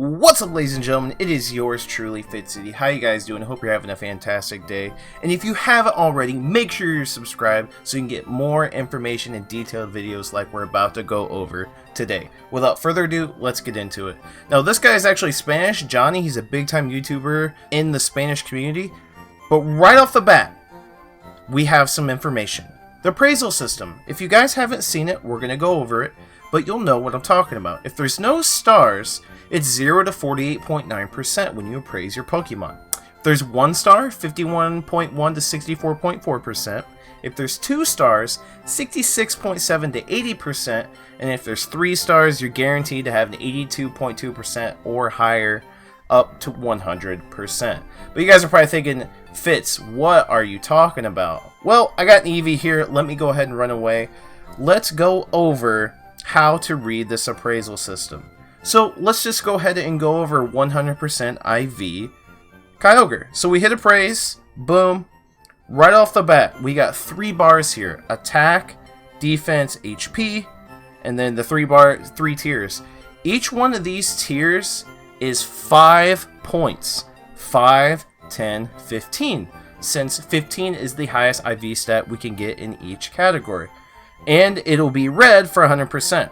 What's up, ladies and gentlemen? It is yours truly, Fitz. How you guys doing? I hope you're having a fantastic day. And if you haven't already, make sure you're subscribed so you can get more information and detailed videos like we're about to go over today. Without further ado, let's get into it. Now, this guy is actually Spanish. Johnny, he's a big-time YouTuber in the Spanish community. But right off the bat, we have some information. The appraisal system. If you guys haven't seen it, we're going to go over it, but you'll know what I'm talking about. If there's no stars, it's 0 to 48.9% when you appraise your Pokemon. If there's 1 star, 51.1 to 64.4%. If there's 2 stars, 66.7 to 80%. And if there's 3 stars, you're guaranteed to have an 82.2% or higher, up to 100%. But you guys are probably thinking, Fitz, what are you talking about? Well, I got an Eevee here. Let me go ahead and run away. Let's go over how to read this appraisal system. So let's just go ahead and go over 100% IV Kyogre. So we hit appraise, boom, right off the bat, we got 3 bars here: attack, defense, HP, and then the 3 tiers. Each one of these tiers is 5 points, 5, 10, 15, since 15 is the highest IV stat we can get in each category. And it'll be red for 100%.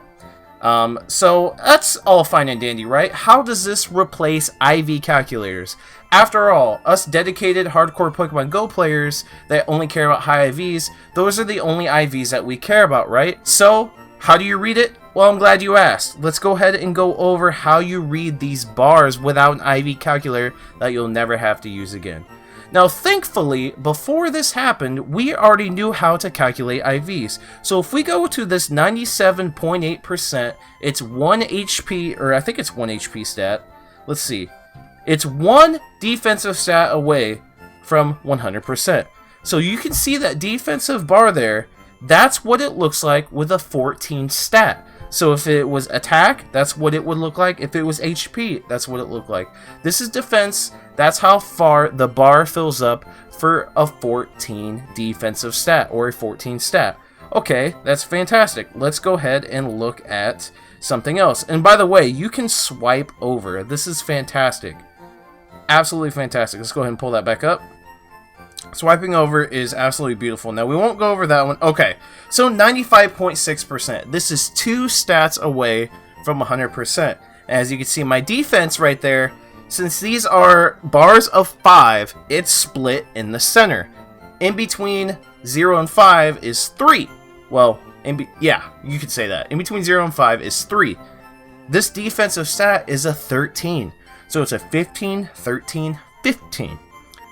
So that's all fine and dandy, right? How does this replace IV calculators? After all, us dedicated hardcore Pokemon Go players that only care about high IVs, those are the only IVs that we care about, right? So, how do you read it? Well, I'm glad you asked. Let's go ahead and go over how you read these bars without an IV calculator that you'll never have to use again. Now, thankfully, before this happened, we already knew how to calculate IVs. So if we go to this 97.8%, it's 1 HP, or I think it's 1 HP stat. Let's see. It's 1 defensive stat away from 100%. So you can see that defensive bar there. That's what it looks like with a 14 stat. So if it was attack, that's what it would look like. If it was HP, that's what it looked like. This is defense. That's how far the bar fills up for a 14 defensive stat or a 14 stat. Okay, that's fantastic. Let's go ahead and look at something else. And by the way, you can swipe over. This is fantastic. Absolutely fantastic. Let's go ahead and pull that back up. Swiping over is absolutely beautiful. Now, we won't go over that one. Okay, so 95.6%. This is 2 stats away from 100%. As you can see, my defense right there, since these are bars of 5, it's split in the center. In between 0 and 5 is 3. Well, yeah, you could say that. In between 0 and 5 is 3. This defensive stat is a 13. So it's a 15, 13, 15.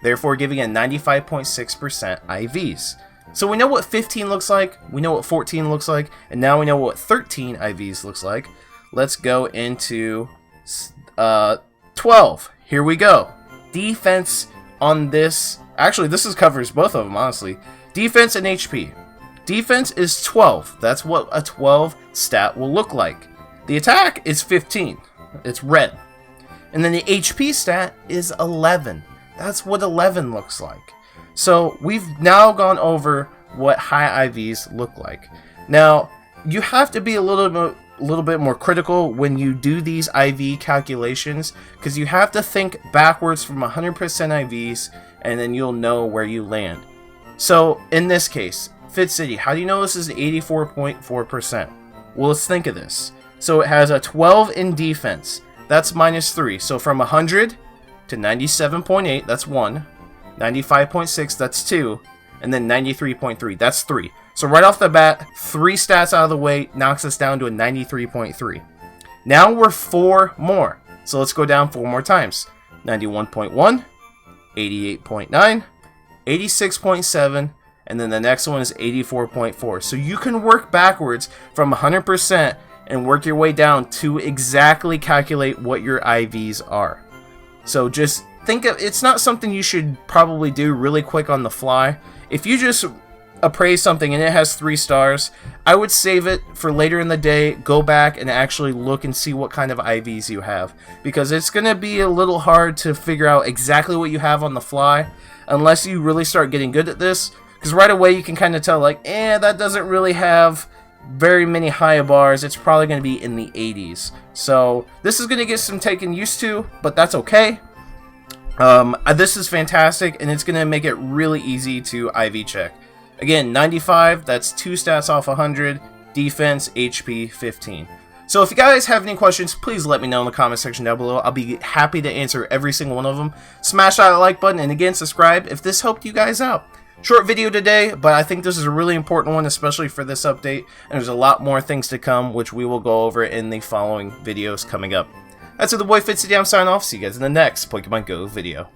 Therefore giving a 95.6% IVs. So we know what 15 looks like, we know what 14 looks like, and now we know what 13 IVs looks like. Let's go into 12. Here we go. Defense on this, actually this covers both of them, honestly. Defense and HP. Defense is 12. That's what a 12 stat will look like. The attack is 15. It's red. And then the HP stat is 11. That's what 11 looks like. So we've now gone over what high IVs look like. Now, you have to be a little bit more critical when you do these IV calculations, because you have to think backwards from 100% IVs, and then you'll know where you land. So in this case, Fitz City, how do you know this is 84.4%? Well, let's think of this. So it has a 12 in defense. That's minus 3. So from 100 to 97.8, that's 1. 95.6, that's 2. And then 93.3, that's 3. So right off the bat, 3 stats out of the way knocks us down to a 93.3. Now we're 4 more. So let's go down 4 more times. 91.1, 88.9, 86.7, and then the next one is 84.4. So you can work backwards from 100% and work your way down to exactly calculate what your IVs are. So just think of, it's not something you should probably do really quick on the fly. If you just appraise something and it has 3 stars, I would save it for later in the day, go back and actually look and see what kind of IVs you have. Because it's going to be a little hard to figure out exactly what you have on the fly unless you really start getting good at this. Because right away you can kind of tell, like, that doesn't really have very many high bars. It's probably going to be in the 80s. So this is going to get some taken used to, but that's okay. This is fantastic, and it's going to make it really easy to IV check. Again, 95, that's 2 stats off 100, defense, HP, 15. So if you guys have any questions, please let me know in the comment section down below. I'll be happy to answer every single one of them. Smash that like button, and again, subscribe if this helped you guys out. Short video today, but I think this is a really important one, especially for this update, and there's a lot more things to come, which we will go over in the following videos coming up. That's it, the boy Fitz. I'm signing off. See you guys in the next Pokemon Go video.